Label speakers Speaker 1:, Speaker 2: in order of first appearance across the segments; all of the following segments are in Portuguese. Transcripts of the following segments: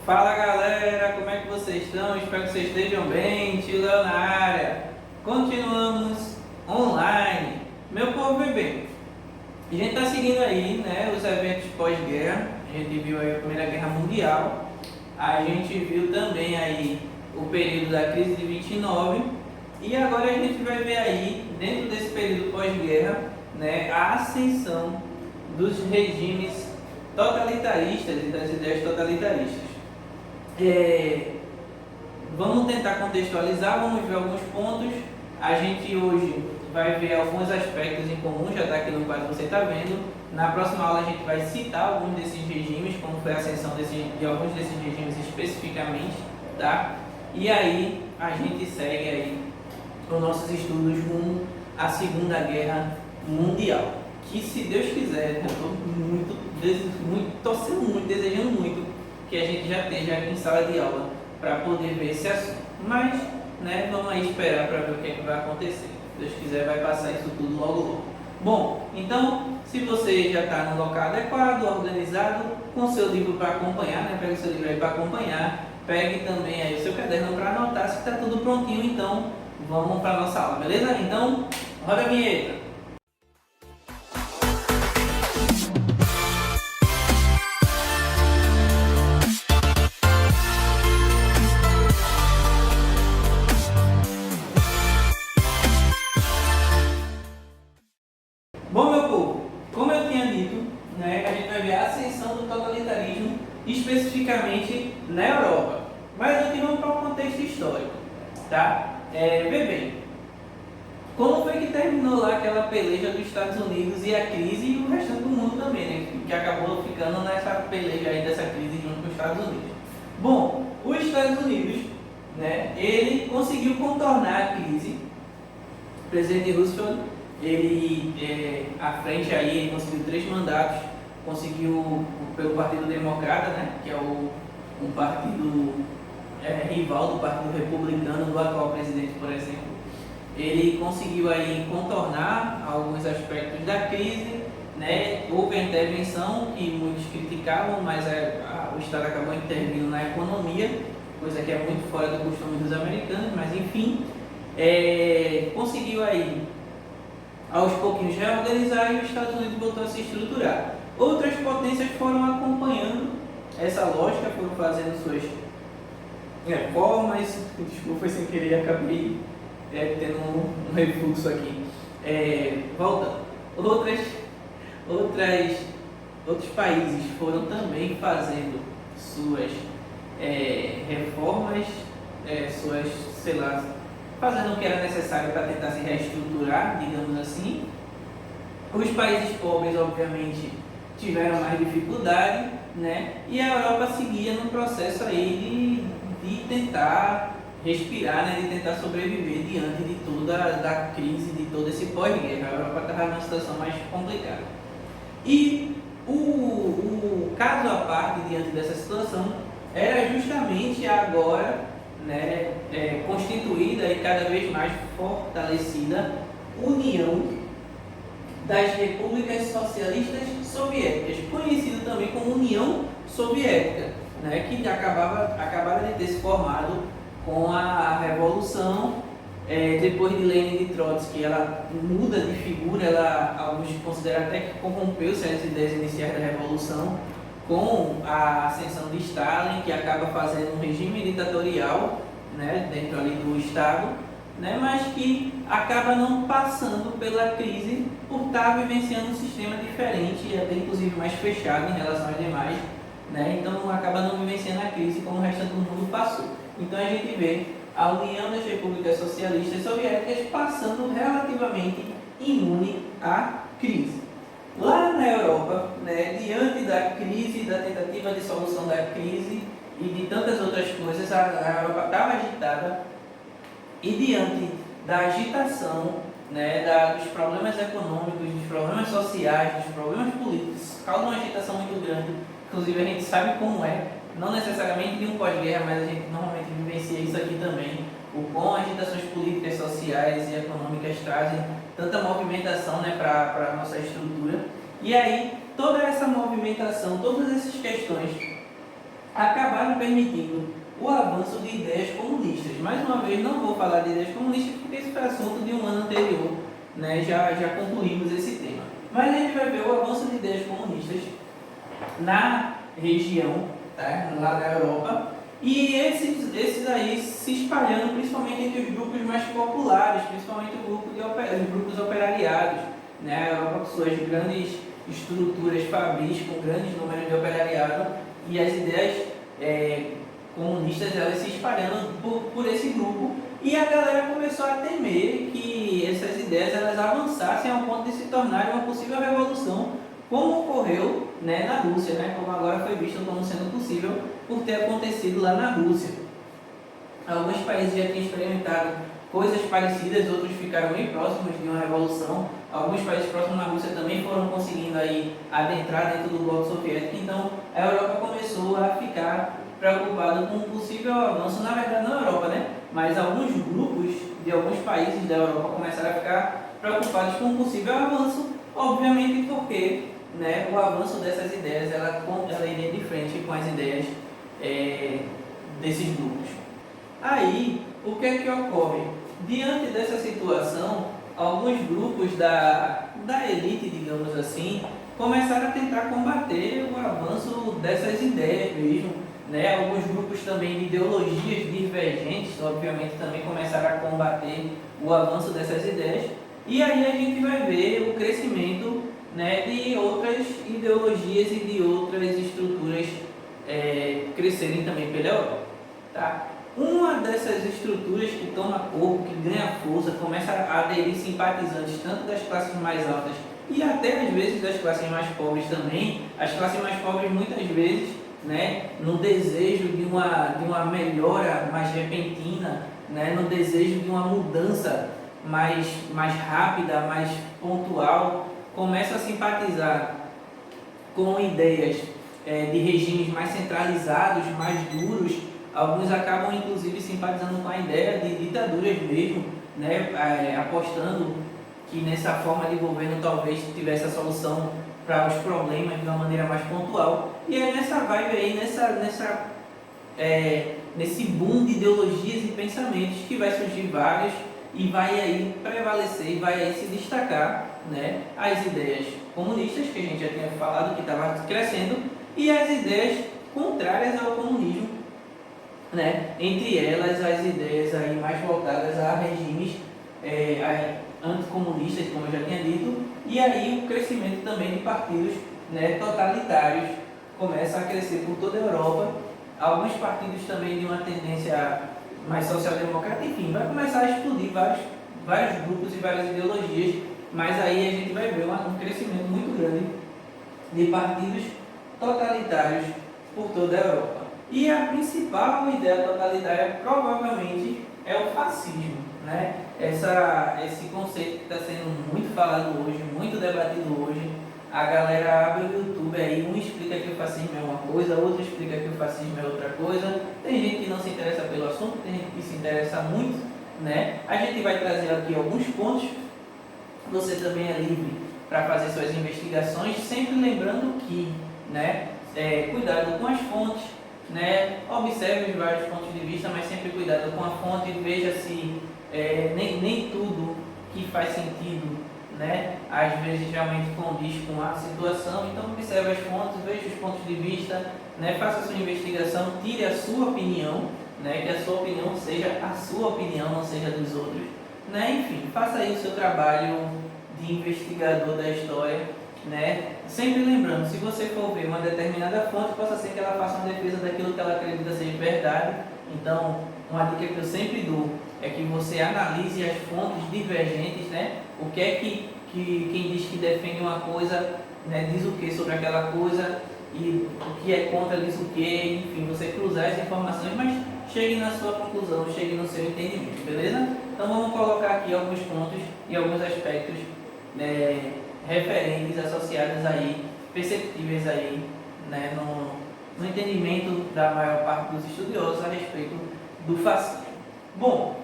Speaker 1: Fala galera, como é que vocês estão? Espero que vocês estejam bem. Tio Léo na área. Continuamos online. Meu povo bebê, a gente está seguindo aí, né, os eventos pós-guerra. A gente viu aí a Primeira Guerra Mundial. A gente viu também aí o período da crise de 29. E agora a gente vai ver aí, dentro desse período pós-guerra, né, a ascensão dos regimes totalitaristas e das ideias totalitaristas. Vamos tentar contextualizar, vamos ver alguns pontos. A gente hoje vai ver alguns aspectos em comum, já está aqui no quadro, você está vendo. Na próxima aula a gente vai citar alguns desses regimes, como foi a ascensão de alguns desses regimes especificamente, tá? E aí a gente segue aí os nossos estudos rumo à Segunda Guerra Mundial. Que, se Deus quiser, eu estou torcendo muito, desejando muito que a gente já esteja aqui em sala de aula para poder ver esse assunto. Mas, né, vamos aí esperar para ver o que é que vai acontecer. Se Deus quiser, vai passar isso tudo logo logo. Bom, então, se você já está no local adequado, organizado, com seu livro para acompanhar, né, pega o seu livro aí para acompanhar, pegue também aí o seu caderno para anotar se está tudo prontinho. Então, vamos para a nossa aula, beleza? Então, roda a vinheta. Bom, meu povo, como eu tinha dito, né, a gente vai ver a ascensão do totalitarismo especificamente na Europa. Mas aqui vamos para um contexto histórico, tá? Vê bem, como foi que terminou lá aquela peleja dos Estados Unidos e a crise e o restante do mundo também, né? Que acabou ficando nessa peleja aí dessa crise junto com os Estados Unidos. Bom, os Estados Unidos, né, ele conseguiu contornar a crise. O presidente Roosevelt, ele, à frente aí, ele conseguiu 3 mandatos, conseguiu pelo Partido Democrata, né, que é um partido rival do Partido Republicano, do atual presidente, por exemplo. Ele conseguiu aí contornar alguns aspectos da crise, né, houve a intervenção que muitos criticavam, mas o Estado acabou intervindo na economia, coisa que é muito fora do costume dos americanos, mas enfim, conseguiu aí aos pouquinhos reorganizar e os Estados Unidos voltou a se estruturar. Outras potências foram acompanhando essa lógica, foram fazendo suas reformas. Desculpa, foi sem querer, acabei tendo um refluxo aqui. Voltando. Outros países foram também fazendo suas reformas, suas, sei lá, fazendo o que era necessário para tentar se reestruturar, digamos assim. Os países pobres, obviamente, tiveram mais dificuldade, né? E a Europa seguia no processo aí de tentar respirar, né? De tentar sobreviver diante de toda da crise, de todo esse pós-guerra. A Europa estava numa situação mais complicada. E o caso à parte diante dessa situação era justamente agora, né, constituída e cada vez mais fortalecida União das Repúblicas Socialistas Soviéticas, conhecido também como União Soviética, né, que acabava de ter se formado com a Revolução. Depois de Lenin e Trotsky, ela muda de figura, alguns consideram até que corrompeu-se as ideias iniciais da Revolução, com a ascensão de Stalin, que acaba fazendo um regime ditatorial, né, dentro ali do Estado, né, mas que acaba não passando pela crise por estar vivenciando um sistema diferente e até inclusive mais fechado em relação às demais, né, então acaba não vivenciando a crise como o restante do mundo passou. Então a gente vê a União das Repúblicas Socialistas Soviéticas passando relativamente imune à crise. Lá na Europa, né, diante da crise, da tentativa de solução da crise e de tantas outras coisas, a Europa estava agitada, e diante da agitação, né, dos problemas econômicos, dos problemas sociais, dos problemas políticos, causa uma agitação muito grande. Inclusive a gente sabe como não necessariamente de um pós-guerra, mas a gente normalmente vivencia isso aqui também, o quão agitações políticas, sociais e econômicas trazem tanta movimentação, né, para a nossa estrutura. E aí, toda essa movimentação, todas essas questões acabaram permitindo o avanço de ideias comunistas. Mais uma vez, não vou falar de ideias comunistas porque esse foi assunto de um ano anterior, né? Já concluímos esse tema. Mas a gente vai ver o avanço de ideias comunistas na região, tá? Lá da Europa, e esses aí se espalhando principalmente entre os grupos mais populares, principalmente os grupos operariados, né? A Europa com suas grandes estruturas fabris, com grandes números de operariado, e as ideias comunistas elas se espalhando por esse grupo, e a galera começou a temer que essas ideias elas avançassem ao ponto de se tornarem uma possível revolução, como ocorreu, né, na Rússia, né, como agora foi visto como sendo possível por ter acontecido lá na Rússia. Alguns países já tinham experimentado coisas parecidas, outros ficaram bem próximos de uma revolução. Alguns países próximos na Rússia também foram conseguindo aí adentrar dentro do bloco soviético. Então a Europa começou a ficar preocupada com um possível avanço, na verdade não a Europa, né? Mas alguns grupos de alguns países da Europa começaram a ficar preocupados com um possível avanço, obviamente porque, né, o avanço dessas ideias ela iria de frente com as ideias desses grupos. Aí, o que é que ocorre? Diante dessa situação, alguns grupos da elite, digamos assim, começaram a tentar combater o avanço dessas ideias mesmo, né? Alguns grupos também de ideologias divergentes, obviamente, também começaram a combater o avanço dessas ideias. E aí a gente vai ver o crescimento, né, de outras ideologias e de outras estruturas crescerem também pela Europa, tá? Uma dessas estruturas que toma corpo, que ganha força, começa a aderir simpatizantes tanto das classes mais altas e até às vezes das classes mais pobres também. As classes mais pobres muitas vezes, né, no desejo de uma melhora mais repentina, né, no desejo de uma mudança mais rápida, mais pontual, começa a simpatizar com ideias de regimes mais centralizados, mais duros. Alguns acabam inclusive simpatizando com a ideia de ditaduras mesmo, né, apostando que nessa forma de governo talvez tivesse a solução para os problemas de uma maneira mais pontual. E é nessa vibe aí, nesse boom de ideologias e pensamentos que vai surgir vários e vai aí prevalecer e vai aí se destacar, né, as ideias comunistas, que a gente já tinha falado que estava crescendo, e as ideias contrárias ao comunismo, né, entre elas as ideias aí mais voltadas a regimes anticomunistas, como eu já tinha dito, e aí o crescimento também de partidos, né, totalitários começa a crescer por toda a Europa. Alguns partidos também de uma tendência mais social-democrata, enfim, vai começar a explodir vários grupos e várias ideologias, mas aí a gente vai ver um crescimento muito grande de partidos totalitários por toda a Europa. E a principal ideia totalitária provavelmente é o fascismo, né? Esse conceito que está sendo muito falado hoje, muito debatido hoje. A galera abre o YouTube aí, um explica que o fascismo é uma coisa, outro explica que o fascismo é outra coisa. Tem gente que não se interessa pelo assunto, tem gente que se interessa muito, né? A gente vai trazer aqui alguns pontos. Você também é livre para fazer suas investigações, sempre lembrando que, né, cuidado com as fontes, né? Observe os vários pontos de vista, mas sempre cuidado com a fonte. Veja se nem tudo que faz sentido, né, às vezes realmente condiz com a situação. Então observe as fontes, veja os pontos de vista, né, faça a sua investigação, tire a sua opinião, né, que a sua opinião seja a sua opinião, não seja dos outros, né? Enfim, faça aí o seu trabalho de investigador da história, né? Sempre lembrando, se você for ver uma determinada fonte, possa ser que ela faça uma defesa daquilo que ela acredita ser verdade. Então, uma dica que eu sempre dou é que você analise as fontes divergentes, né? O que é que quem diz que defende uma coisa, né, diz o que sobre aquela coisa, e o que é contra diz o que, enfim, você cruzar as informações, mas chegue na sua conclusão, chegue no seu entendimento, beleza? Então vamos colocar aqui alguns pontos e alguns aspectos, né, referentes, associados aí, perceptíveis aí, né, no entendimento da maior parte dos estudiosos a respeito do fascismo. Bom,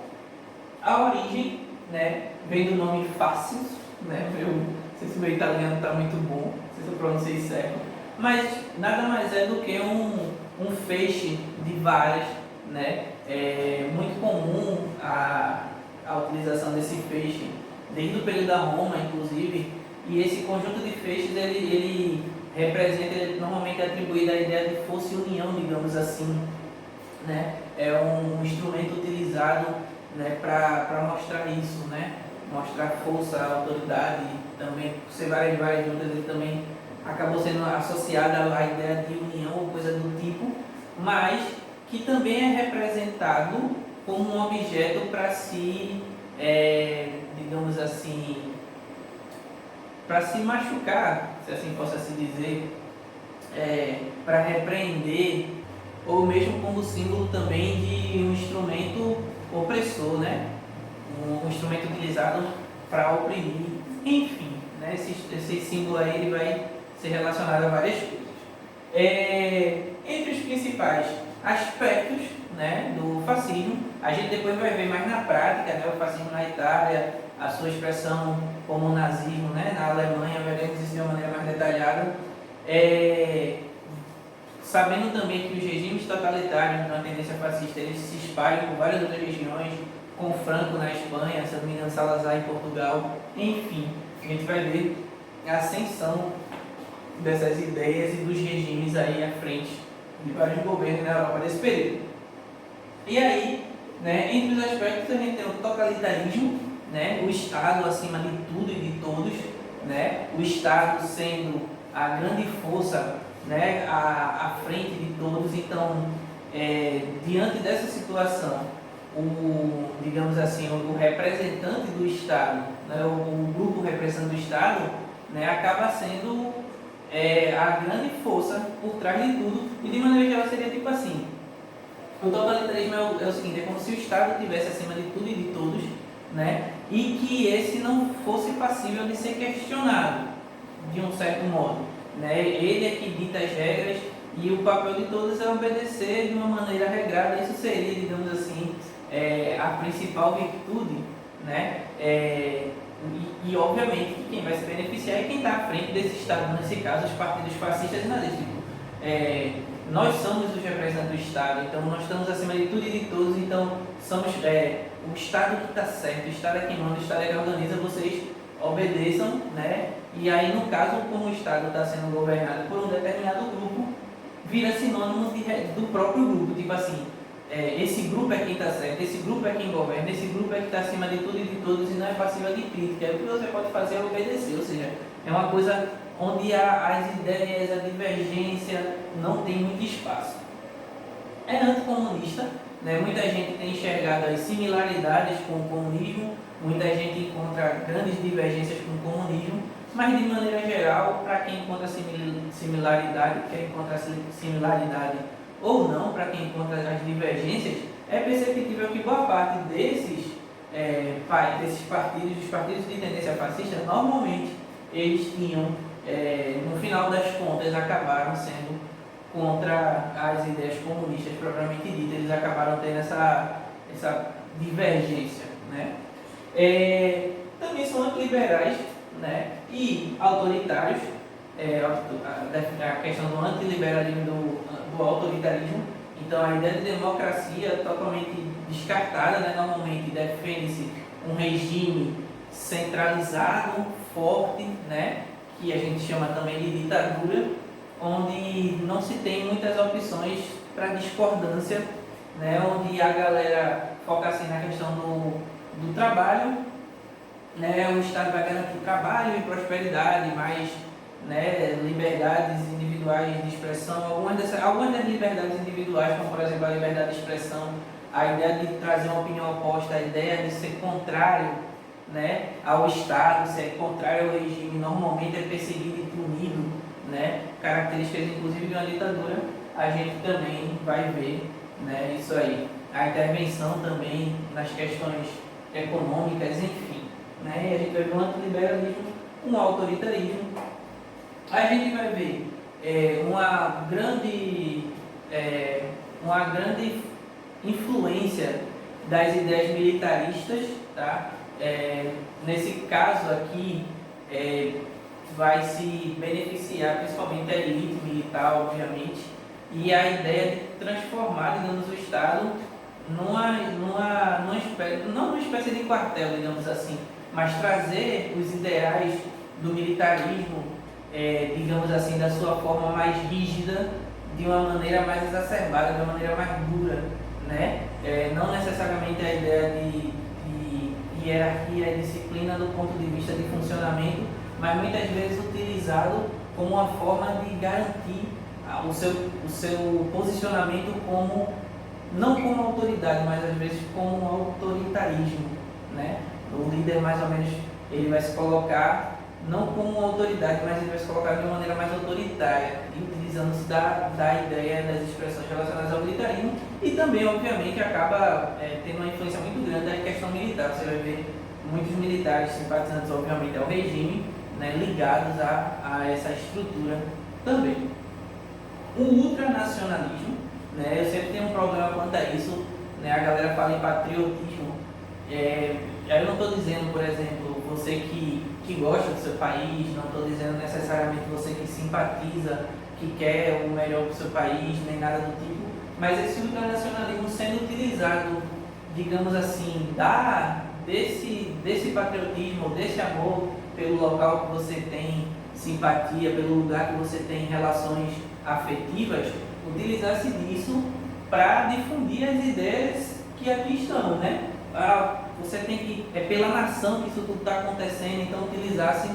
Speaker 1: a origem, né, vem do nome fascius, né, não sei se o meu italiano está muito bom, não sei se eu pronunciei certo, mas nada mais é do que um um feixe de varas, né? É muito comum a utilização desse feixe desde o período da Roma, inclusive, e esse conjunto de feixes ele representa, ele normalmente é atribuído à ideia de força e união, digamos assim, né? É um instrumento utilizado, né, para mostrar isso, né? Mostrar força, autoridade, também, você várias juntas, ele também acabou sendo associado à ideia de união ou coisa do tipo, mas que também é representado como um objeto para se, digamos assim, para se machucar, se assim possa se dizer, para repreender, ou mesmo como símbolo também de um instrumento opressor, né? Um instrumento utilizado para oprimir, enfim, né? Esse símbolo aí ele vai ser relacionado a várias coisas. Entre os principais aspectos, né, do fascismo, a gente depois vai ver mais na prática, né, o fascismo na Itália, a sua expressão como o nazismo, né, na Alemanha, veremos isso de uma maneira mais detalhada. Sabendo também que os regimes totalitários na tendência fascista eles se espalham por várias outras regiões, com Franco na Espanha, se não me engano, Salazar em Portugal, enfim, a gente vai ver a ascensão dessas ideias e dos regimes aí à frente de vários governos na Europa desse período. E aí, né, entre os aspectos a gente tem o totalitarismo, né, o Estado acima de tudo e de todos, né, o Estado sendo a grande força, né, à frente de todos. Então, diante dessa situação, digamos assim, o representante do Estado, né, o grupo representante do Estado, né, acaba sendo a grande força por trás de tudo, e de maneira geral seria tipo assim: o totalitarismo é o seguinte, é como se o Estado estivesse acima de tudo e de todos, né, e que esse não fosse passível de ser questionado de um certo modo, né? Ele é que dita as regras e o papel de todos é obedecer de uma maneira regrada. Isso seria, digamos assim, a principal virtude, né? E obviamente que quem vai se beneficiar é quem está à frente desse Estado, nesse caso os partidos fascistas e nazistas. Nós somos os representantes do Estado, então nós estamos acima de tudo e de todos, então somos o Estado que está certo, o Estado é quem manda, o Estado é quem organiza, vocês obedeçam, né? E aí, no caso, como o Estado está sendo governado por um determinado grupo, vira sinônimo do próprio grupo, tipo assim, esse grupo é quem está certo, esse grupo é quem governa, esse grupo é que está acima de tudo e de todos e não é passível de crítica. O que você pode fazer é obedecer, ou seja, é uma coisa onde as ideias, a divergência não tem muito espaço. É anticomunista, né? Muita gente tem enxergado as similaridades com o comunismo, muita gente encontra grandes divergências com o comunismo, mas de maneira geral, para quem encontra similaridade, quer encontrar similaridade ou não, para quem encontra as divergências, é perceptível que boa parte desses partidos, os partidos de tendência fascista, normalmente eles tinham, no final das contas, acabaram sendo contra as ideias comunistas propriamente ditas, eles acabaram tendo essa divergência, né? Também são antiliberais, né, e autoritários, a questão do antiliberalismo e do autoritarismo. Então a ideia de democracia é totalmente descartada, né? Normalmente defende-se um regime centralizado, forte, né, que a gente chama também de ditadura, onde não se tem muitas opções para discordância, né, onde a galera foca assim na questão do trabalho, né, o Estado vai garantir trabalho e prosperidade, mas, né, liberdades individuais de expressão, algumas das liberdades individuais, como por exemplo a liberdade de expressão, a ideia de trazer uma opinião oposta, a ideia de ser contrário, né, ao Estado, ser contrário ao regime, normalmente é perseguido e punido, né, características inclusive de uma ditadura, a gente também vai ver, né, isso aí. A intervenção também nas questões econômicas, enfim, né, e a gente vai ver um antiliberalismo, um autoritarismo. A gente vai ver uma grande influência das ideias militaristas, tá? Nesse caso aqui, vai se beneficiar principalmente a elite militar, obviamente, e a ideia de transformar, digamos, o Estado não numa espécie de quartel, digamos assim, mas trazer os ideais do militarismo, digamos assim, da sua forma mais rígida, de uma maneira mais exacerbada, de uma maneira mais dura, né? Não necessariamente a ideia de hierarquia e disciplina do ponto de vista de funcionamento, mas muitas vezes utilizado como uma forma de garantir o seu posicionamento não como autoridade, mas às vezes como autoritarismo, né? O líder mais ou menos ele vai se colocar não como autoridade, mas ele vai se colocar de uma maneira mais autoritária, utilizando-se da ideia das expressões relacionadas ao militarismo e também, obviamente, acaba tendo uma influência muito grande da questão militar. Você vai ver muitos militares simpatizantes, obviamente, ao regime, né, ligados a essa estrutura também. O ultranacionalismo, né, eu sempre tenho um problema quanto a isso, né, a galera fala em patriotismo. Eu não estou dizendo, por exemplo, você que gosta do seu país, não estou dizendo necessariamente você que simpatiza, que quer o melhor para o seu país, nem nada do tipo, mas esse ultranacionalismo sendo utilizado, digamos assim, desse patriotismo, desse amor pelo local que você tem simpatia, pelo lugar que você tem relações afetivas, utilizar-se disso para difundir as ideias que aqui estão, né? Você tem que, pela nação que isso tudo está acontecendo, então utilizar-se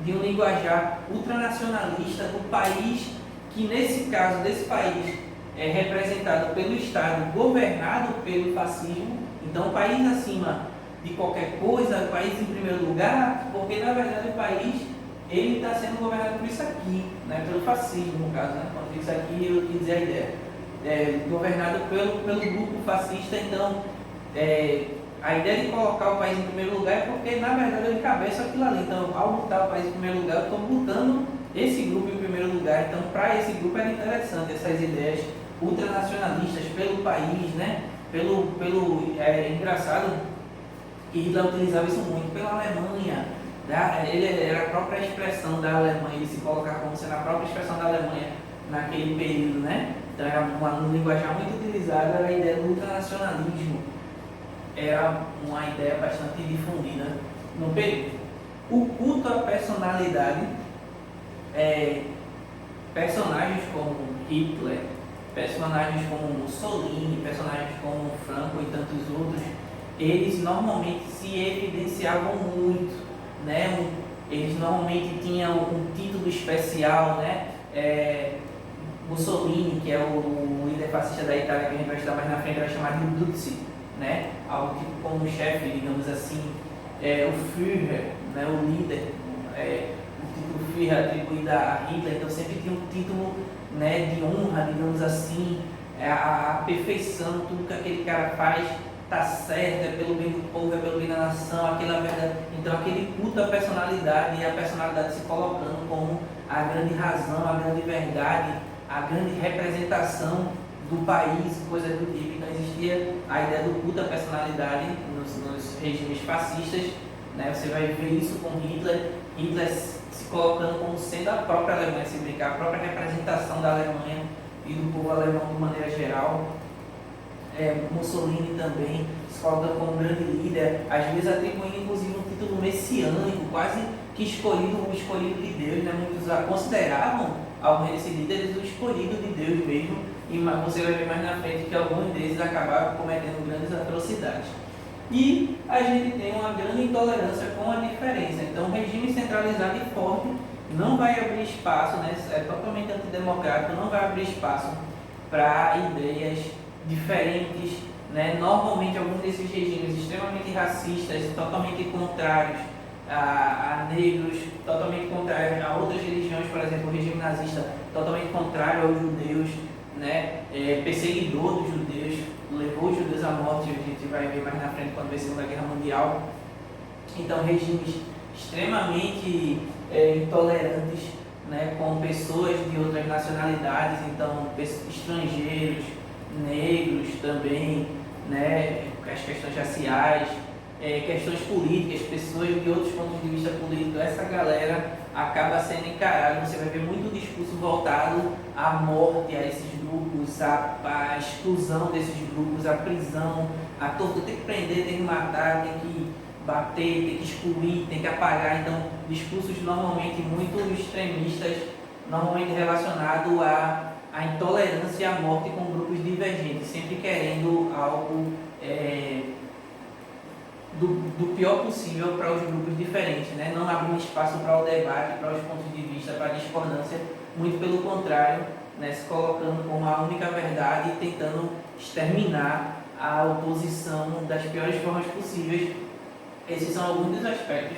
Speaker 1: de um linguajar ultranacionalista do país, que nesse caso, desse país, é representado pelo Estado, governado pelo fascismo, então o país acima de qualquer coisa, o país em primeiro lugar, porque na verdade o país ele está sendo governado por isso aqui, né, pelo fascismo no caso, né? Quando digo isso aqui eu quis dizer a ideia, governado pelo grupo fascista, então a ideia de colocar o país em primeiro lugar é porque na verdade eu encabeço aquilo ali, então ao botar o país em primeiro lugar eu estou botando esse grupo em primeiro lugar, então para esse grupo era interessante essas ideias ultranacionalistas pelo país, né? Engraçado que Hitler utilizava isso muito pela Alemanha, ele era a própria expressão da Alemanha, ele se colocava como sendo a própria expressão da Alemanha naquele período, né? Então era uma linguagem muito utilizada, era a ideia do ultranacionalismo, era uma ideia bastante difundida no período. O culto à personalidade, personagens como Hitler, personagens como Mussolini, personagens como Franco e tantos outros, eles normalmente se evidenciavam muito, né? Eles normalmente tinham um título especial, né? Mussolini, que é o líder fascista da Itália, que a gente vai estudar mais na frente, vai chamar de Duzzi, né? Algo tipo como chefe, digamos assim. O Führer, né? O líder, o título Führer atribuído a Hitler, então sempre tinha um título, né, de honra, digamos assim, a perfeição, tudo que aquele cara faz está certo, é pelo bem do povo, é pelo bem da nação, aquela verdade. Então aquele culto à personalidade e a personalidade se colocando como a grande razão, a grande verdade, a grande representação do país, coisa do tipo. Então existia a ideia do culto à personalidade nos regimes fascistas, né? Você vai ver isso com Hitler se colocando como sendo a própria Alemanha, se brincar, a própria representação da Alemanha e do povo alemão de maneira geral. Mussolini também se colocando como grande líder, às vezes atribuindo inclusive um título messiânico, quase que o escolhido de Deus, né? Muitos consideravam alguns desses líderes o escolhido de Deus mesmo, e você vai ver mais na frente que alguns deles acabaram cometendo grandes atrocidades. E a gente tem uma grande intolerância com a diferença, então o regime centralizado e forte não vai abrir espaço, né? É totalmente antidemocrático, não vai abrir espaço para ideias diferentes, né? Normalmente alguns desses regimes extremamente racistas, totalmente contrários a negros, totalmente contrários a outras religiões, por exemplo, o regime nazista totalmente contrário aos judeus, né? Perseguidor dos judeus, levou os judeus à morte, a gente vai ver mais na frente quando ver a Segunda Guerra Mundial. Então regimes extremamente intolerantes, né? Com pessoas de outras nacionalidades, então estrangeiros, negros também, né? As questões raciais, questões políticas, pessoas de outros pontos de vista políticos, essa galera acaba sendo encarado, você vai ver muito discurso voltado à morte, a esses grupos, a exclusão desses grupos, a prisão, a tortura, tem que prender, tem que matar, tem que bater, tem que excluir, tem que apagar. Então, discursos normalmente muito extremistas, normalmente relacionados à intolerância e à morte com grupos divergentes, sempre querendo algo do pior possível para os grupos diferentes, né? Não abrindo espaço para o debate, para os pontos de vista, para a discordância, muito pelo contrário, né? Se colocando como a única verdade e tentando exterminar a oposição das piores formas possíveis. Esses são alguns dos aspectos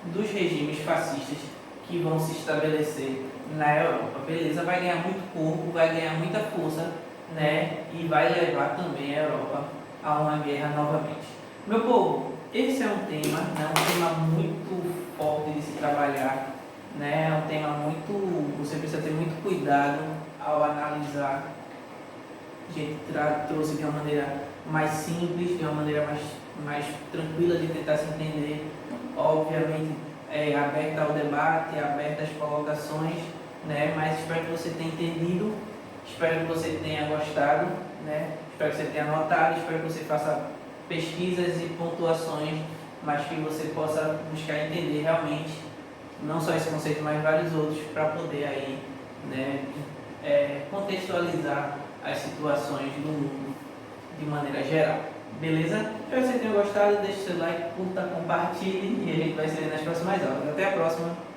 Speaker 1: dos regimes fascistas que vão se estabelecer na Europa. Beleza, vai ganhar muito corpo, vai ganhar muita força, né? E vai levar também a Europa a uma guerra novamente. Meu povo, esse é um tema, né? Um tema muito forte de se trabalhar, né? É um tema muito, você precisa ter muito cuidado ao analisar. A gente trouxe de uma maneira mais simples, de uma maneira mais tranquila de tentar se entender, obviamente aberta ao debate, aberta às colocações, né? Mas espero que você tenha entendido, espero que você tenha gostado, né? Espero que você tenha anotado, espero que você faça pesquisas e pontuações, mas que você possa buscar entender realmente, não só esse conceito, mas vários outros, para poder aí, né, contextualizar as situações do mundo de maneira geral. Beleza? Espero que você tenha gostado, deixe seu like, curta, compartilhe e a gente vai se ver nas próximas aulas. Até a próxima!